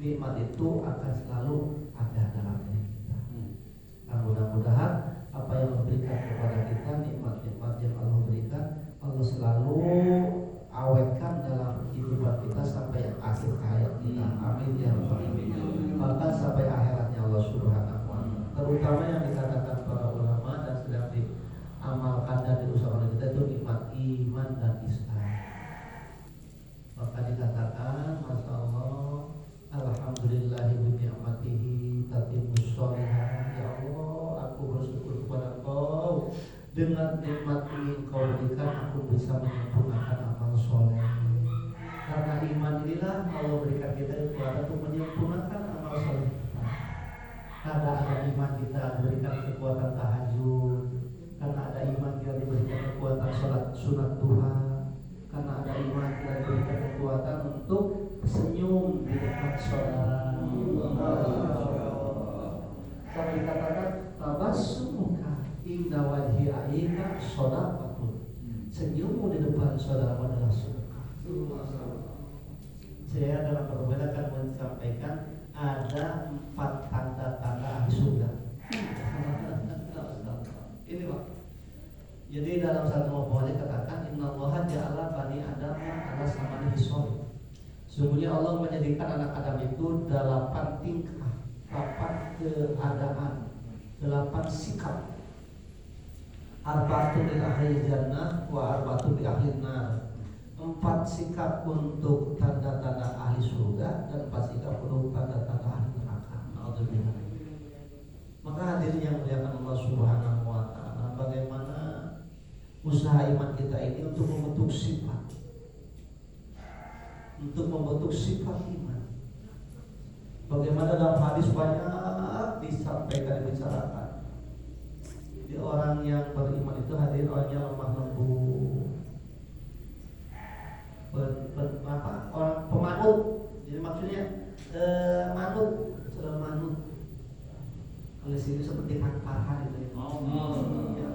nikmat itu akan selalu ada dalam diri kita. Nah, mudah-mudahan apa yang Allah berikan kepada kita, nikmat-nikmat yang Allah berikan, Allah selalu awetkan dalam kehidupan kita sampai akhir hayat kita. Amin ya rabbal alamin. Bahkan sampai akhiratnya Allah Subhanahu wa taala. Terutama yang dikatakan para ulama dan sedang diamalkan dan diusahakan kita itu nikmat iman dan Islam. Maka dikatakan, Masya Allah, alhamdulillahi bi ni'matihi tatimmus sholihah. Ya Allah, aku bersyukur kepada Engkau, dengan nikmat yang Kau berikan aku bisa menyempurnakan amal soleh. Karena iman inilah Allah berikan kita kekuatan untuk menyempurnakan amal soleh kita. Karena ada iman kita diberikan kekuatan tahajud. Karena ada iman kita diberikan kekuatan sholat sunat duha. Karena ada iman kita diberikan kekuatan untuk senyum di depan saudara. Sampai dikatakan tabassumuka inda wajhi aika shadaqatun. Senyummu di depan saudara adalah sedekah. Saya dalam berbeda akan menyampaikan ada 4 tanda-tanda ahli surga. Ini Pak. Jadi dalam satu maf'ul dikatakan innallaha ja'ala bani adam ala samani hisab. Sesungguhnya Allah menjadikan anak Adam itu 8 tingkah, 8 keadaan, 8 sikap. Arba'atun li ahli jannah wa arba'atun li ahli nar. 4 sikap untuk tanda-tanda ahli surga dan 4 sikap untuk tanda-tanda ahli neraka. Alhamdulillah. Maka hadirin yang muliakan Allah Subhanahu wa taala, bagaimana usaha iman kita ini untuk membentuk sifat, untuk membentuk sifat iman. Bagaimana dalam hadis banyak disampaikan, dibicarakan. Jadi orang yang beriman itu hadir orangnya lemah lembut, orang pemanut. Jadi maksudnya manut, saudara manut. Kalau sini seperti Kang Farhan itu. Ya.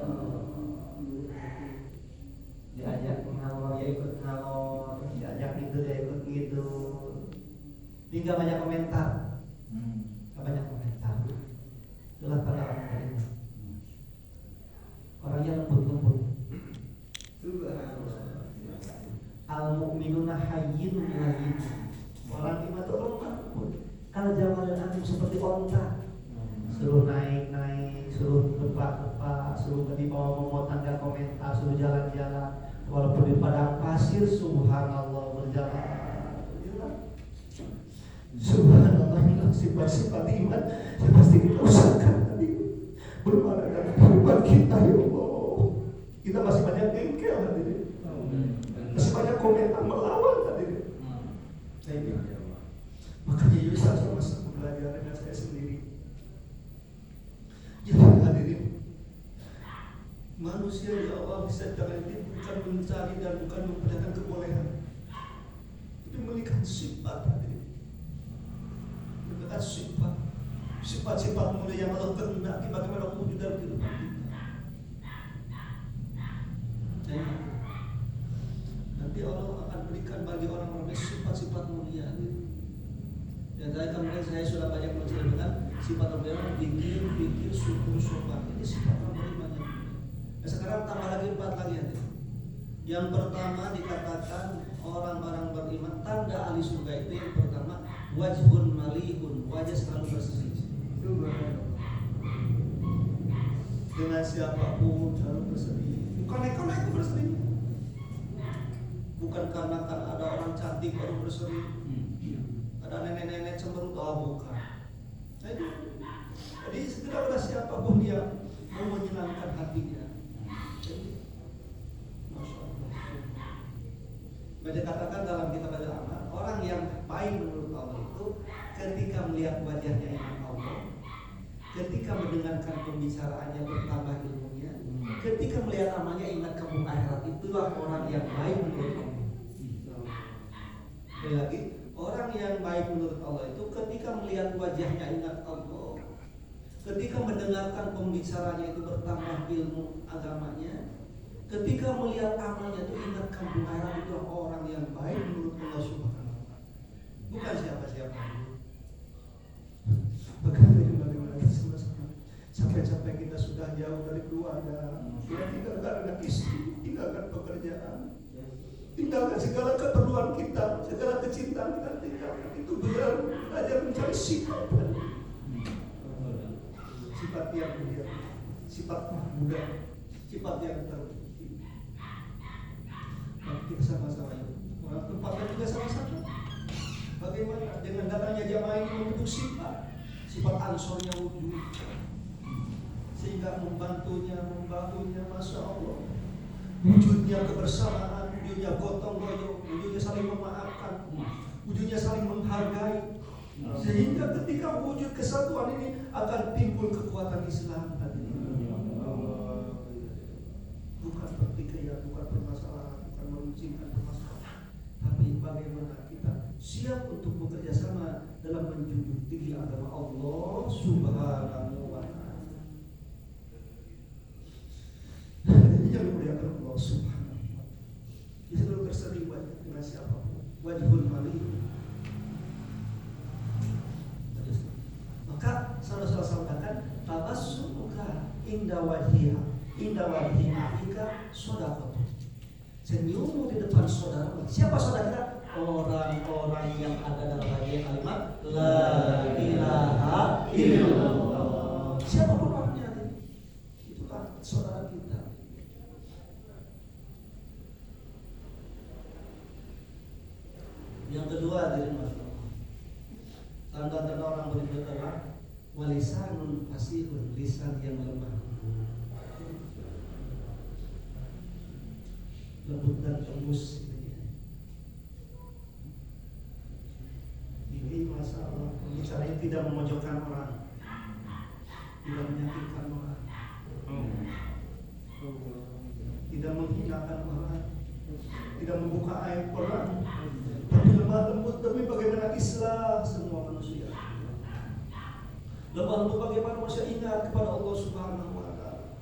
Diajak ngalor ya ikut ngalor, diajak itu dia ikut gitu. Tinggal banyak komentar, banyak komentar. Itulah pada orang beriman. Orangnya lembut-lembut. Al-mu'minuna hayyinun layyin. Orang iman itu lemah lembut. Kalau zaman antum seperti onta, suruh naik-naik, suruh lepak-lepak, suruh di bawah tangga komentar, suruh jalan-jalan. Walaupun di padang pasir, subhanallah berjalan. Subhanallah, inilah sifat-sifat iman yang pasti kita usahakan tadi. Bermana dengan kehidupan kita, ya Allah. Kita masih banyak bengkel hadirin. Masih banyak komentar melawan hadirin. Makanya Yusuf sama-sama belajar dengan saya sendiri. Jadi hadirin, manusia ya Allah bisa jalan ini bukan mencari dan bukan memperlihatkan kebolehan, tapi melihat sifat hadirin. Melihat sifat-sifat mulia yang Allah kehendaki bagaimana wujud dalam kehidupan kita. Nanti Allah akan berikan bagi orang-orang sifat-sifat mulia. Dan kemudian saya sudah banyak menceritakan sifat orang dingin, pikir, syukur, sopan. Ini sifat orang beriman yang mulia. Nah, sekarang tambah lagi 4 lagi nanti. Yang pertama dikatakan orang-orang beriman, tanda ahli surga itu yang pertama wajhun malihun, wajah selalu berseri. Dengan siapapun selalu berseri. Bukan karena itu berseri. Bukan karena ada orang cantik baru berseri. Ada nenek-nenek cemberut, bukan. Jadi segera siapapun dia mau menyenangkan hatinya. Jadi, Masya Allah. Baca katakan dalam kitab al-amal, orang yang baik menurut Allah itu ketika melihat wajahnya ingat Allah, ketika mendengarkan pembicaraannya bertambah ilmunya, ketika melihat amalnya ingat kampung akhirat, itulah orang yang baik menurut Allah. Sekali lagi, orang yang baik menurut Allah itu ketika melihat wajahnya ingat Allah, ketika mendengarkan pembicaranya itu bertambah ilmu agamanya, ketika melihat amalnya itu ingat kampung akhirat, itu orang yang baik menurut Allah Subhanahu wa taala. Bukan siapa-siapa. Bagaimana kita sama-sama sampai kita sudah jauh dari keluarga, sudah tinggalkan anak istri, tinggalkan pekerjaan, tinggalkan segala keperluan kita, segala kecintaan kita tinggalkan. Itu belajar mencari sifat yang mulia, sifat muda, sifat yang terpuji. Kita sama-sama orang tempatnya juga sama-sama. Bagaimana dengan datangnya jamaah ini membentuk sifat ansornya wujud, sehingga membantunya, masya Allah, wujudnya kebersamaan, wujudnya gotong royong, wujudnya saling memaafkan, wujudnya saling menghargai, sehingga ketika wujud kesatuan ini akan timbul kekuatan Islam tadi. Bukan pertikaian, bukan permasalahan, bukan meruncingkan permasalahan, tapi bagaimana kita siap untuk bekerja sama dalam menjunjung tinggi agama Allah Subhanahu wa Ta'ala. Ini yang dimuliakan Allah Subhanahu wa Ta'ala. Dia selalu berseri wajah dengan siapapun, wajhul malik. Maka saudara sampaikan tabassumuka inda wajhi akhika shadaqah. Senyummu di depan saudara. Siapa saudara kita? Orang-orang yang ada dalam bagian kalimat la ilaha illallah. Siapapun orangnya, itulah saudara kita. Yang kedua dari masalah tanda-tanda orang beriman adalah walisanun fasihun, lisan yang lemah, lembut dan tembus. Ini masalah bicaranya tidak memojokkan orang, tidak menyakitkan orang, tidak menghinakan orang, tidak membuka aib orang, tapi lemah lembut demi bagaimana Islam semua manusia. Lemah lembut bagaimana manusia ingat kepada Allah Subhanahu wa Ta'ala.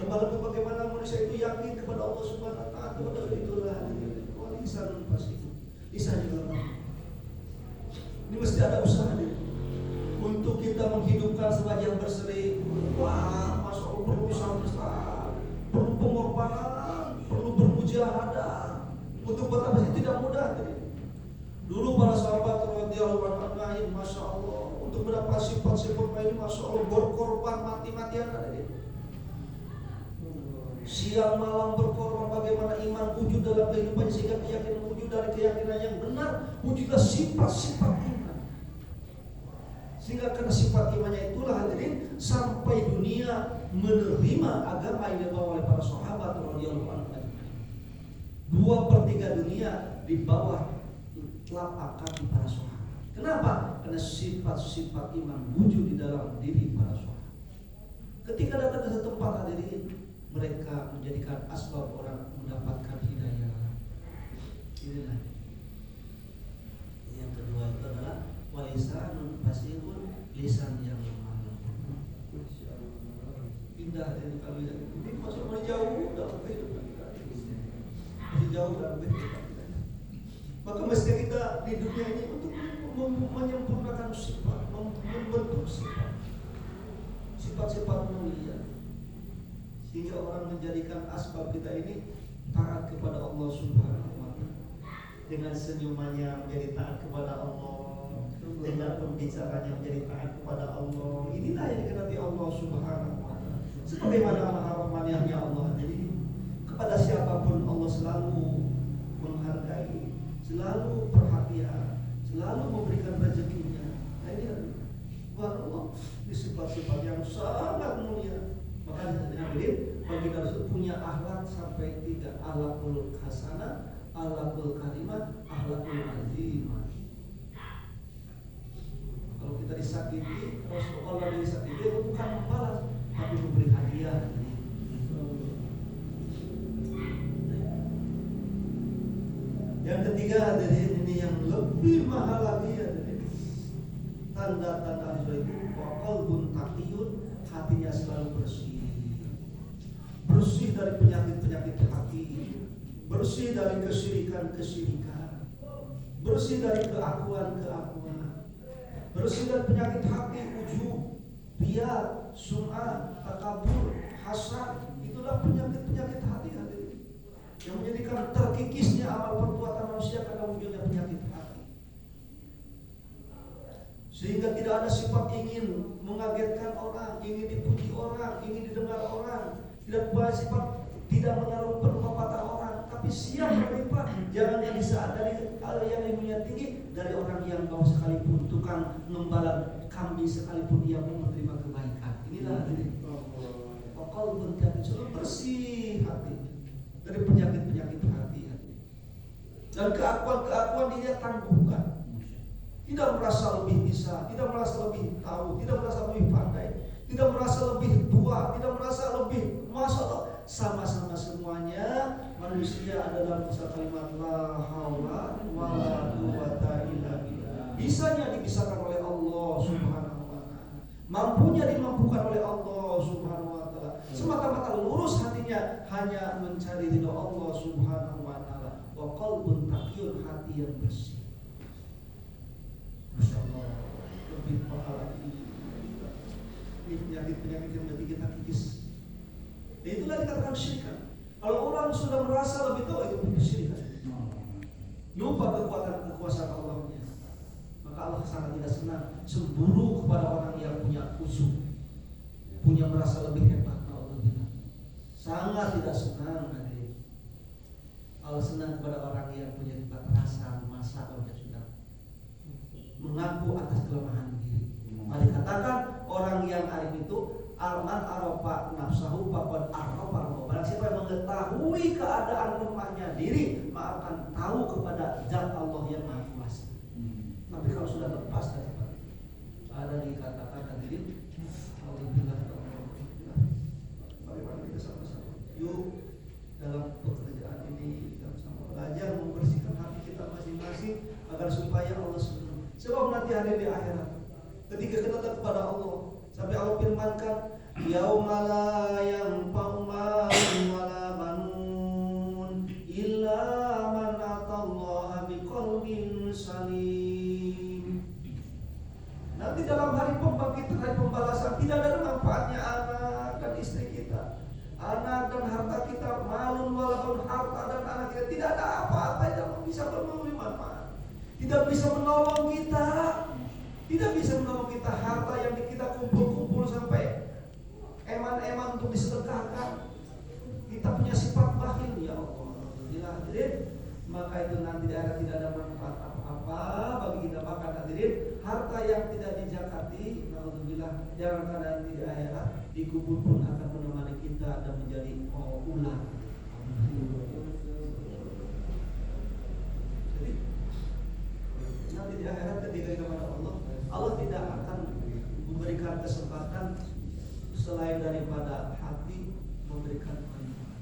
Lemah lembut bagaimana manusia itu yakin kepada Allah Subhanahu wa Ta'ala. Kepada itulah lisan pasti lisan yang lemah. Ini mesti ada usaha nih untuk kita menghidupkan sebagian berseri. Wah, masya Allah, perlu usaha besar, perlu pengorbanan, perlu bermujahadah. Untuk bertambah tidak mudah. Dulu para sahabat radhiyallahu anhum, masya Allah, untuk mendapat sifat-sifat ini, masya Allah, berkorban mati-matian ada ini. Siang malam berkorban bagaimana iman wujud dalam kehidupannya, sehingga keyakinan wujud dari keyakinan yang benar, wujudlah sifat-sifat iman. Sehingga karena sifat imannya itulah hadirin sampai dunia menerima agama yang dibawa oleh para sahabat radhiyallahu anhum. 2/3 dunia di bawah telapak kaki para sahabat. Kenapa? Karena sifat-sifat iman wujud di dalam diri para sahabat. Ketika datang ke satu tempat hadirin, mereka menjadikan asbab orang mendapatkan hidayah. Inilah. Yang kedua itu adalah walisanun fasihun, lisan yang lemah. Indah dari kalau ini masuk jauh dalam kehidupan kita. Masih jauh dalam kehidupan kita. Maka mestinya kita di dunia ini untuk menyempurnakan sifat, membentuk sifat-sifat mulia, sehingga orang menjadikan asbab kita ini taat kepada Allah Subhanahu wa Ta'ala. Dengan senyumannya menjadi taat kepada Allah, dengan pembicaranya menjadi taat kepada Allah. Inilah yang dikehendaki Allah Subhanahu wa Ta'ala. Sebagaimana maha rahmaniyahnya Allah, jadi kepada siapapun Allah selalu menghargai, selalu perhatian, selalu memberikan rezekinya. Nah ini Allah di sifat-sifat yang sangat mulia. Makanya hadirin, bagi kita harus punya akhlak sampai 3: akhlakul hasanah, akhlakul karimah, akhlakul azimah. Kalau kita disakiti, Rasulullah disakiti bukan membalas, tapi memberi hadiah. Yang ketiga hadirin, ini yang lebih mahal lagi hadirin. Tanda-tanda itu qalbun taqiyun, hatinya selalu bersih. Bersih dari penyakit-penyakit hati, bersih dari kesyirikan-kesyirikan, bersih dari keakuan-keakuan, bersih dari penyakit hati, ujub, riya, sum'ah, takabur, hasad. Itulah penyakit hati hadirin, yang menjadikan terkikisnya amal perbuatan manusia karena wujudnya penyakit hati. Sehingga tidak ada sifat ingin mengagetkan orang, ingin dipuji orang, ingin didengar orang. Tidak ada sifat tidak menaruh penghormatan orang, tapi siap melipat. Jangan yang disadari kalau yang ilmunya tinggi dari orang yang bawah sekalipun, tukang ngembala kambing sekalipun dia mau menerima kebaikan. Inilah hadirin. Wakal berkati selalu bersih hati dari penyakit hati. Dan keakuan dia tangguhkan. Tidak merasa lebih bisa, tidak merasa lebih tahu, tidak merasa lebih pandai, tidak merasa lebih tua, tidak merasa lebih masalah. Sama-sama semuanya manusia adalah besar kalimat la haula wala quwata illa billah. Bisanya dipisahkan oleh Allah Subhanahu wa taala. Mampunya dimampukan oleh Allah Subhanahu wa taala. Semata-mata lurus hatinya hanya mencari ridha Allah Subhanahu wa taala. Wa qalbun taqiyun, hati yang bersih. Masya Allah, lebih pahala ini penyakit yang menjadi kita kikis. Dan itulah dikatakan syirikan. Kalau orang sudah merasa lebih tahu, itu kesyirikan. Lupa kekuasaan Allahnya, maka Allah sangat tidak senang. Cemburu kepada orang yang punya khusyuk, punya merasa lebih hebat. Sangat tidak senang. Allah senang kepada orang yang punya sifat rasa, masa, dan sudah mengaku atas kelemahan diri. Mari katakan orang yang arif itu alman arofa nafsahu faqad arofa. Barang siapa yang mengetahui keadaan lemahnya diri, maka akan tahu kepada zat Allah yang Maha Kuasa. Tapi kalau sudah lepas dari ada dikatakan hadirin, alhamdulillah. Mari kita sama-sama yuk dalam pekerjaan ini sama-sama belajar membersihkan hati kita masing-masing agar supaya Allah senang. Sebab nanti ada di akhirat ketika kita datang kepada Allah, sampai Allah firmankan yauma la yanfa'u malun wala banun illa man atallaha biqalbin salim. Nanti dalam hari pembangkitan, hari pembalasan, tidak ada manfaatnya anak dan istri kita, anak dan harta kita, malun wala banun, harta dan anak kita, tidak ada apa-apa yang bisa memberi manfaat. Tidak bisa menolong kita, tidak bisa menolong kita. Harta yang kita kumpul-kumpul sampai eman-eman untuk disedekahkan, kita punya sifat bakhil, ya Allah. Hadirin, maka itu nanti tidak ada manfaat apa-apa bagi kita. Maka hadirin, harta yang tidak dijakati, alhamdulillah, jangan karena nanti di akhirat dikubur pun akan menemani kita dan menjadi ular. Nanti di akhirat ketika kita kepada Allah, Allah tidak akan memberikan kesempatan selain daripada hati memberikan manfaat.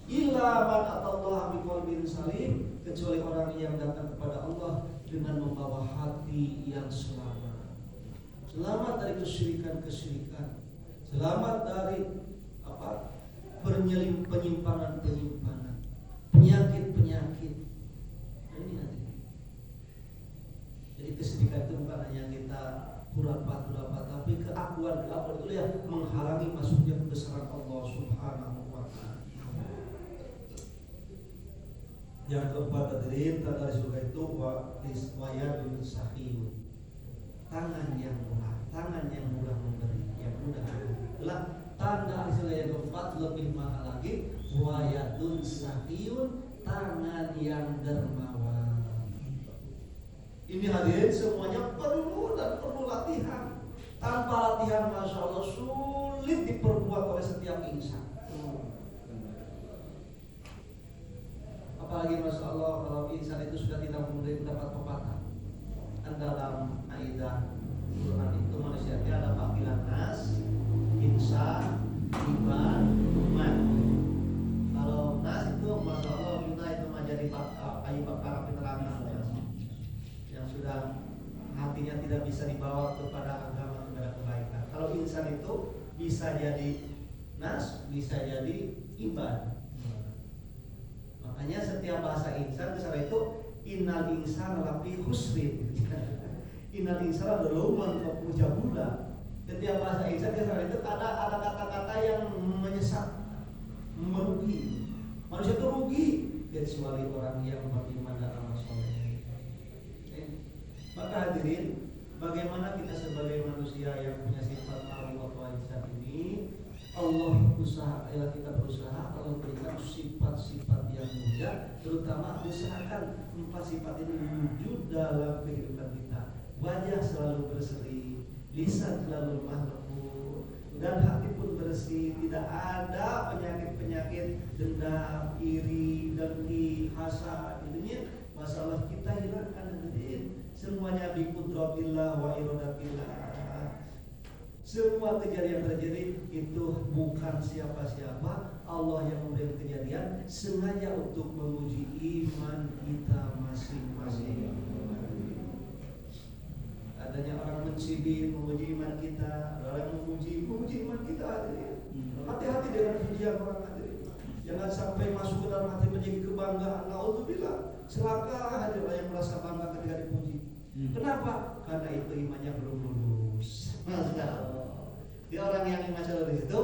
Illa man atallaha biqalbin salim, kecuali orang yang datang kepada Allah dengan membawa hati yang selamat. Selamat dari kesyirikan, selamat dari penyimpangan, penyakit. Ini nanti. Jadi kesyirikan itu bukan hanya kita hurapat, tapi keakuan itu ya menghalangi masuknya kebesaran Allah Subhanahu wa taala. Yang keempat hadirin, tanda surga itu wayadun sahiyun. Tangan yang murah memberi, yang mudah. Itulah tanda surga yang keempat, lebih mahal lagi, wayadun sahiyun, tangan yang dermawan. Ini hadirin semuanya perlu latihan. Tanpa latihan, masya Allah, sulit diperbuat oleh setiap insan. Apalagi masya Allah kalau insan itu sudah tidak mendapat pepatah. Dalam kaidah Quran itu manusia ada panggilan nas, insan, iman, umat. Kalau nas itu masya Allah kita itu menjadi kayu bakar penerangan yang sudah hatinya tidak bisa dibawa kepada agama, kepada kebaikan. Kalau insan itu bisa jadi nas, bisa jadi iman. Makanya setiap bahasa insan besar itu innal insana lafi khusrin. Innal insana laluman kafujabula. Setiap bahasa insan itu ada kata-kata yang menyesat, merugi. Manusia itu rugi kecuali orang yang beriman dan amal soleh. Maka hadirin, bagaimana kita sebagai manusia yang punya sifat al-waqt wa ihsan ini, kita berusaha kalau berikan sifat-sifat yang mulia, terutama usahakan 4 sifat ini wujud dalam kehidupan kita. Wajah selalu berseri, lisan selalu lemah lembut, dan hati pun bersih. Tidak ada penyakit-penyakit dendam, iri, dengki, hasad. Itunya masalah kita hilangkan hadirin. Semuanya bi qudratillah wa iradatillah. Semua kejadian terjadi itu bukan siapa-siapa, Allah yang memberi kejadian sengaja untuk menguji iman kita masing-masing. Adanya orang mencibir, menguji iman kita, orang menguji iman kita. Hati-hati dengan pujian orang hadirin. Jangan sampai masuk ke dalam hati menjadi kebanggaan. Naudzubillah, celaka hadirin yang merasa bangga ketika dipuji. Kenapa? Karena itu imannya belum lulus. Masya Allah. Di orang yang imannya lulus itu,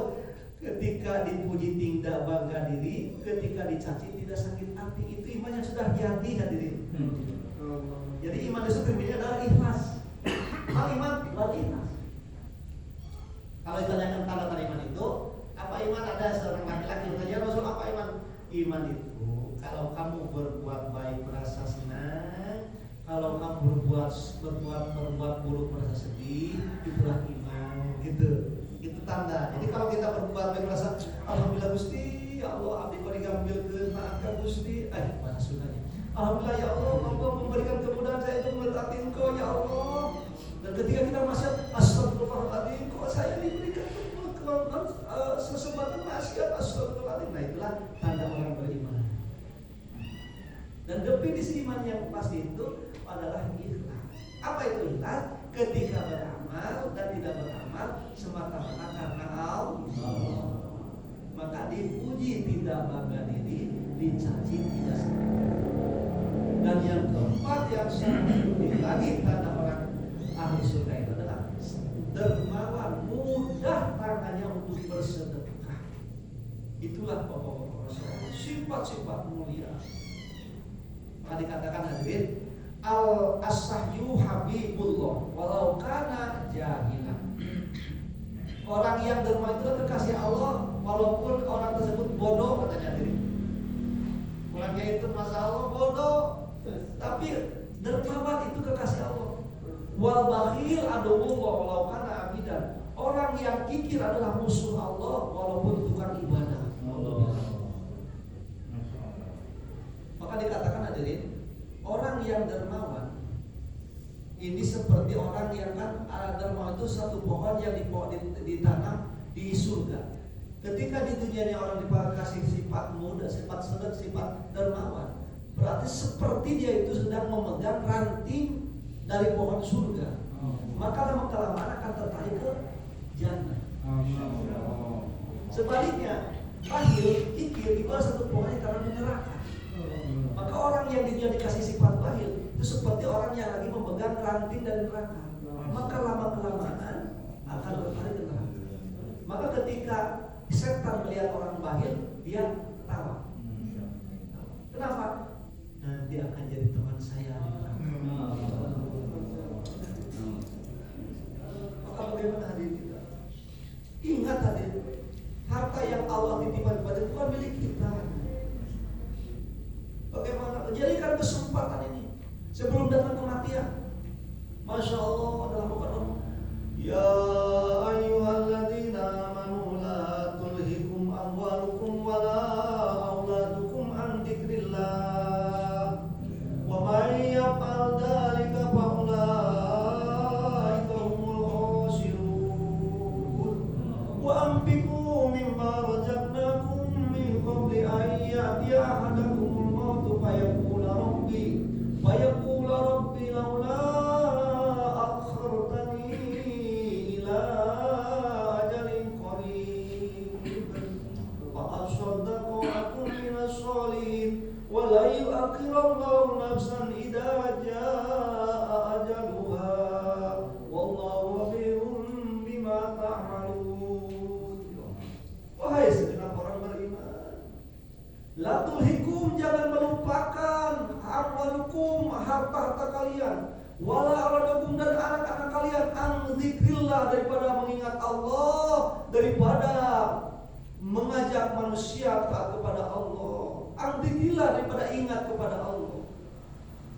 ketika dipuji tidak bangga diri, ketika dicaci tidak sakit hati, itu imannya sudah jadi hadirin. Jadi iman itu terjadi adalah ikhlas. Iman adalah ikhlas. Kalau ditanyakan tanda-tanda iman itu, apa iman? Ada seorang laki-laki bertanya, Rasul, apa iman? Iman itu kalau kamu berbuat baik merasa senang, kalau kamu berbuat buruk merasa sedih, itulah iman. Gitu tanda. Jadi kalau kita berbuat baik merasa alhamdulillah Gusti, ya Allah abdi bari ngambil keunaan Gusti, bahasa Sundanya. Alhamdulillah ya Allah, Allah memberikan kemudahan saya itu mentaati Engkau ya Allah. Dan ketika kita maksiat, astagfirullahaladzim, kok saya diberikan sesuatu maksiat, astagfirullahaladzim. Nah itulah tanda orang beriman. Dan definisi iman yang pasti itu adalah ikhlas. Apa itu ikhlas? Ketika beramal dan tidak beramal semata-mata karena Allah. Maka dipuji tidak bangga diri, dicaci tidak senang. Dan yang keempat yang sangat lagi tanda orang ahli surga itu adalah dermawan, mudah tangannya untuk bersedekah. Itulah pokok-pokok Rasulullah, sifat-sifat mulia. Maka dikatakan hadirin, al-asahyu habibullah walau kana jahilan. Orang yang dermawan itu kekasih Allah walaupun orang tersebut bodoh, katanya hadirin. Orangnya itu masalah bodoh, tapi dermawan itu kekasih Allah. Wal bakhil aduwwullah walau kana abidan. Orang yang kikir adalah musuh Allah walaupun tukang ibadah. Maka dikatakan hadirin, orang yang dermawan ini seperti orang yang kan dermawan itu satu pohon yang ditanam di surga. Ketika di dunia ini orang dikasih sifat muda, sifat sedek, sifat dermawan, berarti seperti dia itu sedang memegang ranting dari pohon surga. Maka lama-kelamaan akan tertarik ke jannah. Sebaliknya, bakhil, kikir itu adalah satu pohon yang tanam di neraka. Maka orang yang dia dikasih sifat bakhil itu seperti orang yang lagi memegang ranting dari neraka. Maka lama-kelamaan akan tertarik ke neraka. Maka ketika setan melihat orang bakhil, dia ketawa. Kenapa? Nanti akan jadi teman saya di neraka. Maka bagaimana hadirin kita? Ingat hadirin, harta yang Allah titipkan kepada bukan milik kita. Bagaimana? Jadikan kesempatan ini sebelum datang kematian. Masya Allah adalah bukan ya ayyuhalladzina amanu la tulhikum amwalukum wala auladukum an dzikrillah wa may yaf'al dzalika fa ulaika humul khasirun wa anfiqu mimma razaqnakum min qabli an ya'tiya ahadakumul maut fayaqula rabbi laula zikrillah, daripada mengingat Allah, daripada mengajak manusia taat kepada Allah. Zikrillah, daripada ingat kepada Allah.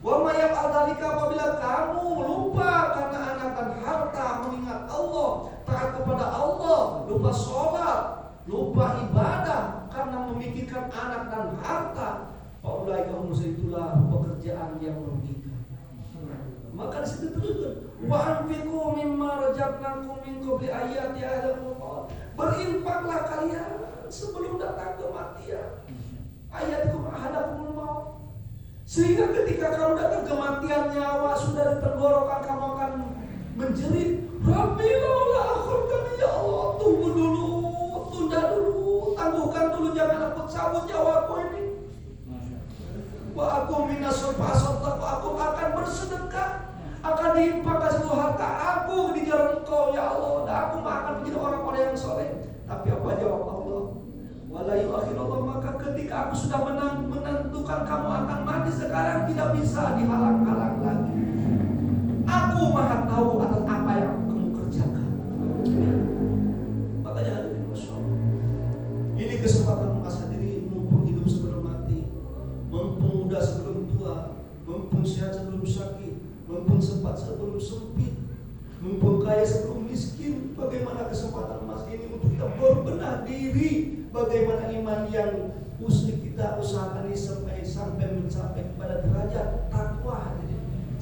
Wa may yaf'al dzalika, apabila kamu lupa karena anak dan harta mengingat Allah, taat kepada Allah, lupa sholat, lupa ibadah karena memikirkan anak dan harta, faulaika hum itulah pekerjaan yang merugikan. Maka disitu terus wa anfiqu mimma razaqnakum min qabli ayati ahadul maut. Berinfaklah kalian sebelum datang kematian. Ayatkum ahadakumul maut. Sehingga ketika kamu datang kematian, nyawa sudah di tenggorokan, kamu akan menjerit, Rabbi laula akhirtani, ya Allah, tunggu dulu, tunda dulu, tangguhkan dulu, jangan aku cabut nyawaku ini. Wa aku minasul fasadaq, aku akan bersedekah, akan diinfakkan seluruh harta aku di jalan Engkau ya Allah, dan aku akan menjadi orang-orang yang soleh. Tapi apa jawab Allah? Wala yu'akhirullah, maka ketika aku sudah menentukan kamu akan mati sekarang, tidak bisa dihalang-halang lagi. Aku maha tahu atas apa yang kamu kerjakan. Makanya hadirin masyaallah, ini kesempatan mengasah diri, mumpung hidup sebelum mati, mumpung muda sebelum tua, mumpung sehat sebelum sakit, mumpung sempat sebelum sempit, mumpung kaya sebelum miskin. Bagaimana kesempatan emas ini untuk kita berbenah diri, bagaimana iman yang kita usahakan ini sampai mencapai kepada derajat takwa,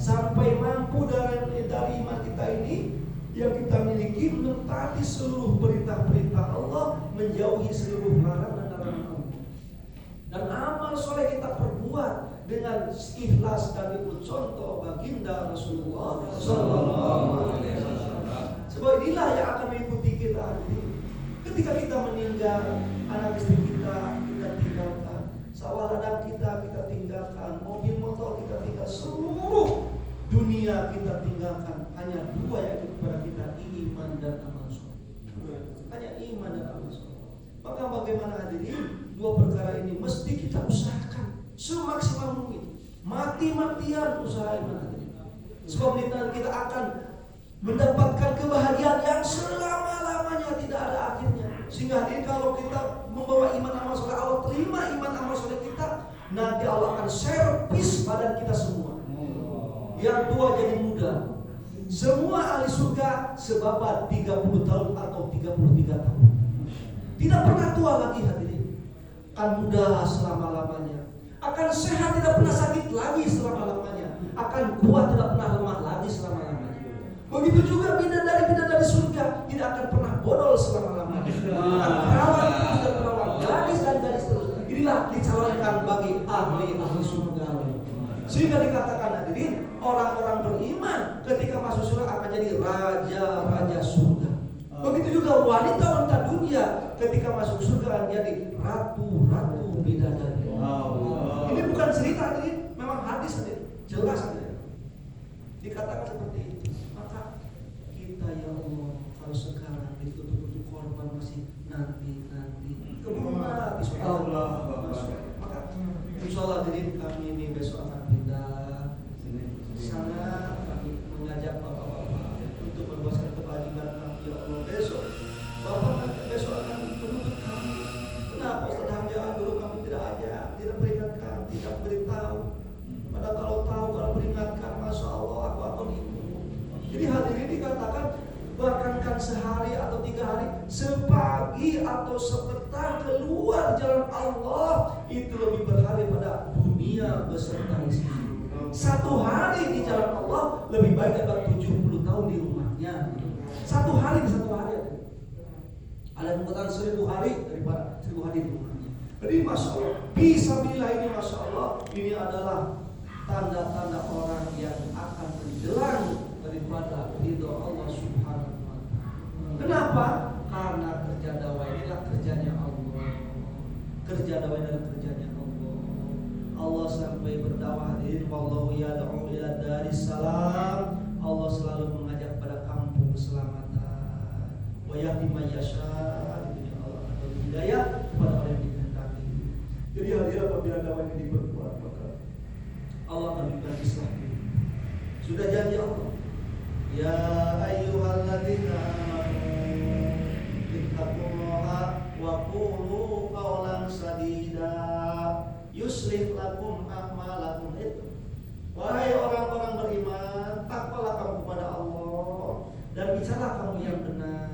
sampai mampu dari iman kita ini yang kita miliki mentaati seluruh perintah-perintah Allah, menjauhi seluruh larangan dan larangan. Dan amal soleh kita perbuat dengan ikhlas dan ikut contoh baginda Rasulullah Sallallahu Alaihi Wasallam. Sebab inilah yang akan mengikuti kita ketika kita meninggal. Anak istri kita tinggalkan, sawah ladang kita tinggalkan, mobil motor kita tinggalkan, seluruh dunia kita tinggalkan. Hanya dua yang kepada kita, iman dan amal soleh. Hanya iman dan amal soleh. Maka bagaimana hadirin, dua perkara ini mesti kita usahakan semaksimal mungkin, mati-matian usaha iman hadirin. Sebab kita akan mendapatkan kebahagiaan yang selama-lamanya, tidak ada akhirnya. Sehingga hadirin, kalau kita membawa iman amal soleh, Allah terima iman amal soleh kita, nanti Allah akan servis badan kita semua. Yang tua jadi muda. Semua ahli surga sebabat 30 tahun atau 33 tahun. Tidak pernah tua lagi hadirin. Akan muda selama-lamanya. Akan sehat, tidak pernah sakit lagi selama-lamanya. Akan kuat, tidak pernah lemah lagi selama-lamanya. Begitu juga bidadari surga tidak akan pernah bodol selama-lamanya. Akan perawan, tidak perawan, gadis dan gadis terus. Inilah dicalonkan bagi ahli surga. Sehingga dikatakan hadirin, orang-orang beriman ketika masuk surga akan jadi raja-raja surga. Begitu juga wanita-wanita dunia ketika masuk surga akan jadi ratu-ratu bidadari. Ini bukan cerita hadirin, memang hadis hadirin, jelas hadirin. Dikatakan seperti itu. Maka kita ya Allah, kalau sekarang ditutup-tutup korban masih nanti keburu mati Allah. Maka insyaallah hadirin, kami ini besok akan pindah sana, kami mengajak bapak-bapak untuk berbuat kewajiban kami ya Allah. Besok bapak nanti besok akan menuntut kami. Kenapa Ustaz Hamzah dulu kami tidak ajak, tidak peringatkan, tidak beritahu? Padahal kalau tahu, kalau peringatkan, masya Allah aku akan ikut. Jadi hadirin dikatakan bahkan sehari atau 3 hari, sepagi atau sepetang keluar jalan Allah itu lebih berharga pada dunia beserta isinya. 1 hari di jalan Allah lebih baik daripada 70 tahun di rumahnya. 1 hari di 1 hari. Ada yang mengatakan 1000 hari daripada 1000 hari di rumahnya. Jadi masya Allah, bismillah ini masya Allah, ini adalah tanda-tanda orang yang akan menjelang daripada ridho Allah Subhanahu wa ta'ala. Kenapa? Karena kerja dakwah inilah kerjanya Allah. Kerja dakwah adalah kerjanya Allah. Allah sampai berdakwah hadirin, wallahu yad'u ila daris salam. Allah selalu mengajak pada kampung keselamatan. Wa yahdi may yasha, itu Allah akan hidayah kepada orang yang dikehendaki. Jadi hadirin, apabila dakwah ini diperkuat, maka Allah akan berikan Islam. Sudah janji Allah, ya ayyuhal ayyuhalladzina amanu ittaqullaha wa qulu qawlan sadida yuslih lakum a'malakum. Wahai orang-orang beriman, takwalah kamu kepada Allah dan bicaralah kamu yang benar.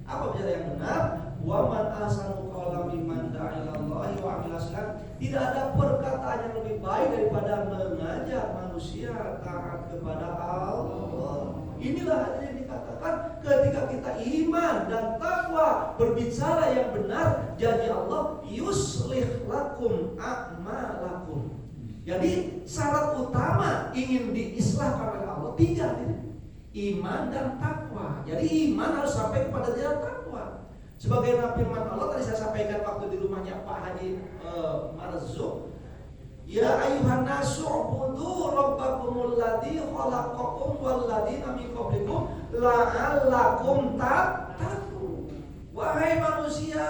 Apa bicara yang benar? Wa man ahsanu qawlan mimman da'a ila Allahi wa 'amila shalihan. Tidak ada perkataan yang lebih baik daripada mengajak manusia taat kepada Allah. Inilah yang dikatakan ketika kita iman dan takwa, berbicara yang benar, janji Allah yuslih lakum a'malakum. Jadi syarat utama ingin diislahkan oleh Allah 3, iman dan takwa. Jadi iman harus sampai kepada jalan takwa. Sebagai firman Allah tadi saya sampaikan waktu di rumahnya Pak Haji Marzuq, ya ayuhan nasu ubudu rabbakumul ladzi khalaqakum wal ladzina min qablikum la'allakum tattaqun. Wahai manusia,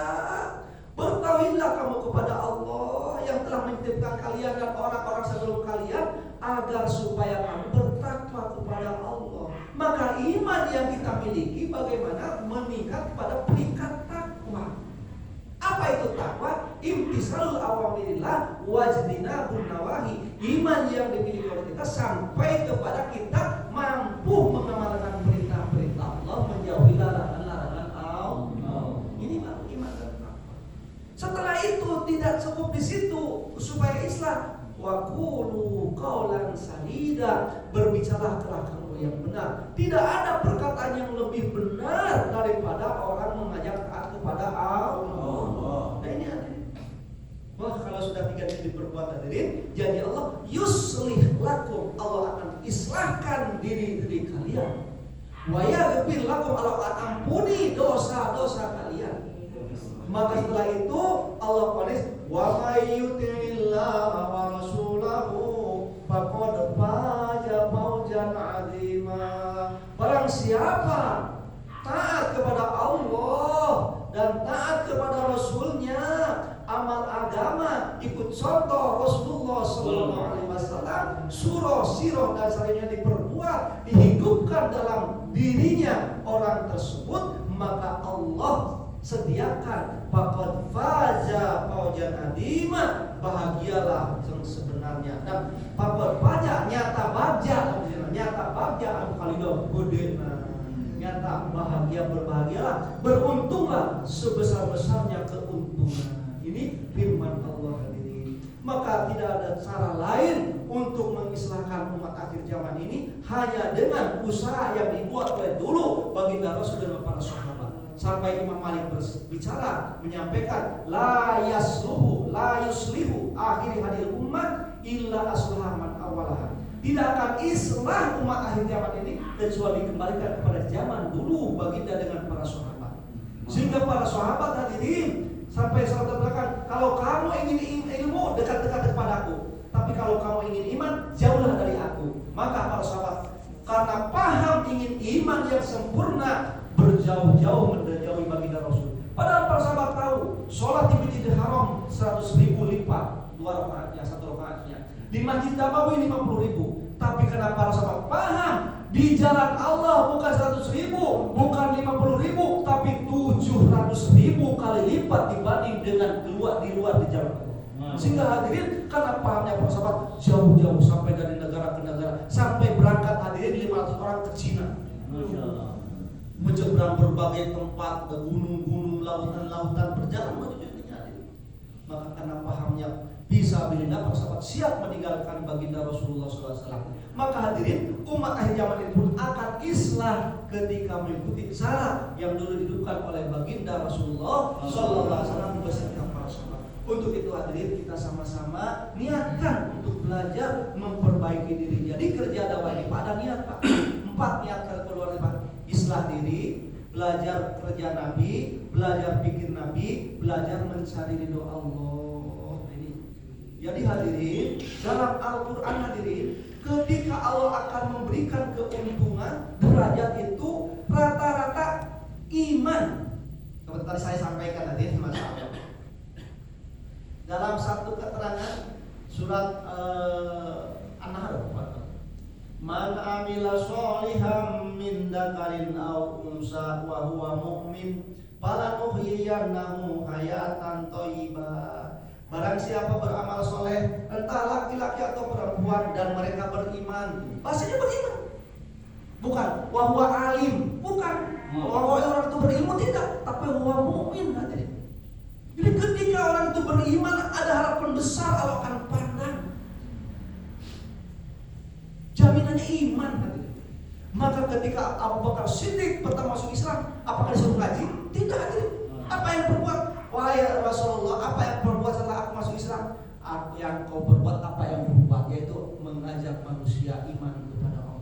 bertauhidlah kamu kepada Allah yang telah menciptakan kalian dan orang-orang sebelum kalian agar supaya kamu bertakwa kepada Allah. Maka iman yang kita miliki bagaimana meningkat kepada peringkat takwa. Apa itu takwa? Imtisalul awamirillah wajtinabun nawahi. Iman yang dimiliki oleh kita sampai kepada kita mampu mengamalkan perintah-perintah Allah, menjauhi larangan-larangan Allah. Ini baru iman dan takwa. Setelah itu tidak cukup di situ supaya Islam. Wa qulu qawlan sadida, berbicara kamu yang benar. Tidak ada perkataan yang lebih benar daripada orang mengajak taat kepada Allah. Nah ini hadirin. Wah, kalau sudah 3 ini diperbuat hadirin, jadi Allah yuslih lakum, Allah akan islahkan diri kalian. Wa yaghfir lakum, Allah akan ampuni dosa-dosa kalian. Maka setelah itu Allah vonis, wa may yuti'illaha wa rasulahu faqad faza fawzan 'azima. Barang siapa taat kepada Allah dan taat kepada Rasulnya, amal agama, ikut contoh Rasulullah SAW, surah, sirah dan sebagainya diperbuat, dihidupkan dalam dirinya orang tersebut, maka Allah sediakan faqad faza fawzan 'azima, bahagialah yang sebenarnya. Dan faqad faza nyata bagja anu kalido gede, nyata bahagia, berbahagialah, beruntunglah sebesar-besarnya keuntungan. Ini firman Allah hadirin. Maka tidak ada cara lain untuk mengislahkan umat akhir zaman ini hanya dengan usaha yang dibuat oleh dulu baginda Rasul dan para sahabat. Sampai Imam Malik berbicara, menyampaikan la yuslihu akhir hadil umat illa aslahaman awalaha. Tidak akan islah umat akhir zaman ini kecuali dikembalikan kepada zaman dulu baginda dengan para sahabat. Sehingga para sahabat hadirin sampai sahabat berkata, kalau kamu ingin ilmu, dekat-dekat kepadaku, tapi kalau kamu ingin iman, jauhlah dari aku. Maka para sahabat karena paham ingin iman yang sempurna, berjauh-jauh menjauhi baginda Rasul. Padahal para sahabat tahu sholat di Masjidil Haram 100.000 lipat 2 rakaatnya, 1 rakaatnya. Di Masjid Nabawi 50.000. Tapi karena para sahabat paham di jalan Allah bukan 100.000, bukan 50.000, tapi 700.000 kali lipat dibanding dengan di luar di jalan Allah. Sehingga hadirin karena pahamnya para sahabat jauh-jauh sampai dari negara ke negara, sampai berangkat hadirin 500 orang ke Cina. Menyeberang berbagai tempat, ke gunung-gunung, lautan-lautan, berjalan menuju ke hadirin. Maka karena pahamnya bisa bila para sahabat siap meninggalkan baginda Rasulullah SAW. Maka hadirin umat akhir zaman ini pun akan islah ketika mengikuti cara yang dulu dihidupkan oleh baginda Rasulullah SAW beserta para sahabat. Untuk itu hadirin kita sama-sama niatkan untuk belajar memperbaiki diri. Jadi kerja dakwah ini pada niat Pak. 4 niat keluar Pak. Islah diri, belajar kerja Nabi, belajar pikir Nabi, belajar mencari ridho Allah. Ini. Jadi hadirin, dalam Al-Quran hadirin, ketika Allah akan memberikan keuntungan, derajat itu rata-rata iman. Seperti tadi saya sampaikan hadirin, masalah. Dalam satu keterangan surat An-Nahl Man amila sholihan min dzakarin aw unsa wa huwa mu'min falanuhyiyannahu hayatan thayyibah. Barang siapa beramal soleh, entah laki-laki atau perempuan dan mereka beriman. Bahasanya beriman. Bukan wa huwa alim, bukan. Bahwa orang itu berilmu tidak, tapi huwa mu'min hadirin. Jadi ketika orang itu beriman, ada harapan besar Allah akan pandang. Jaminannya iman hadirin. Maka ketika Abu Bakar Siddiq pertama masuk Islam, apakah disuruh ngaji? Tidak hadirin. Apa yang berbuat? Wahai Rasulullah, apa yang berbuat setelah aku masuk Islam? Yang kau berbuat apa yang berbuat, yaitu mengajak manusia iman kepada Allah.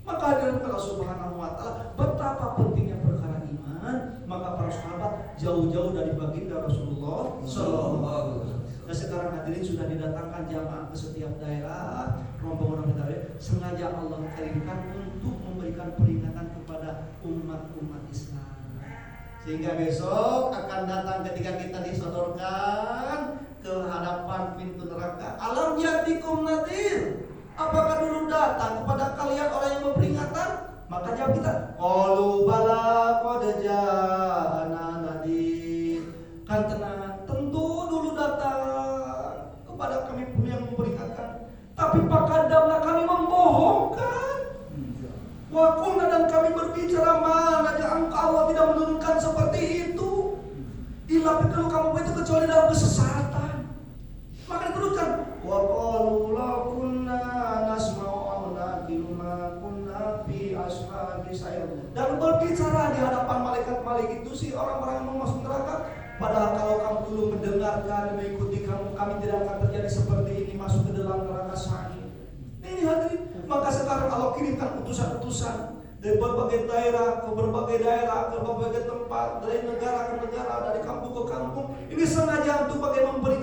Maka hadirin Allah Subhanahu wa taala, betapa pentingnya perkara iman. Maka para sahabat jauh-jauh dari baginda Rasulullah sallallahu alaihi wasallam. Nah sekarang hadirin sudah didatangkan jamaah ke setiap daerah, rombongan daerah, sengaja Allah kirimkan untuk memberikan peringatan kepada umat-umat Islam. Sehingga besok akan datang ketika kita disodorkan ke hadapan pintu neraka. Alam yatikum nadhir. Apakah dulu datang kepada kalian orang yang memperingatkan? Maka jawab kita, qalu bala qad ja'ana nadhir. Kan tenang, tentu dulu datang kepada kami yang memperingatkan. Tapi pakadamlah kami membohongkan. Wa qulna dan kami berbicara mana engkau Allah tidak menurunkan seperti itu. Illa kalau kamu itu kecuali dalam kesesatan. Maka dituduhkan wa qalu la kunna nasma'u aw naqilu ma kunna fi ashabi sa'ir. Dan berbicara di hadapan malaikat-malaikat itu si orang-orang yang mau masuk neraka. Padahal kalau kamu dulu mendengarkan dan mengikuti kami tidak akan terjadi seperti ini masuk ke dalam neraka sa'ir. Ini hadirin. Maka sekarang Allah kirimkan utusan-utusan dari berbagai daerah ke berbagai daerah, ke berbagai tempat, dari negara ke negara, dari kampung ke kampung. Ini sengaja untuk bagaimana memberi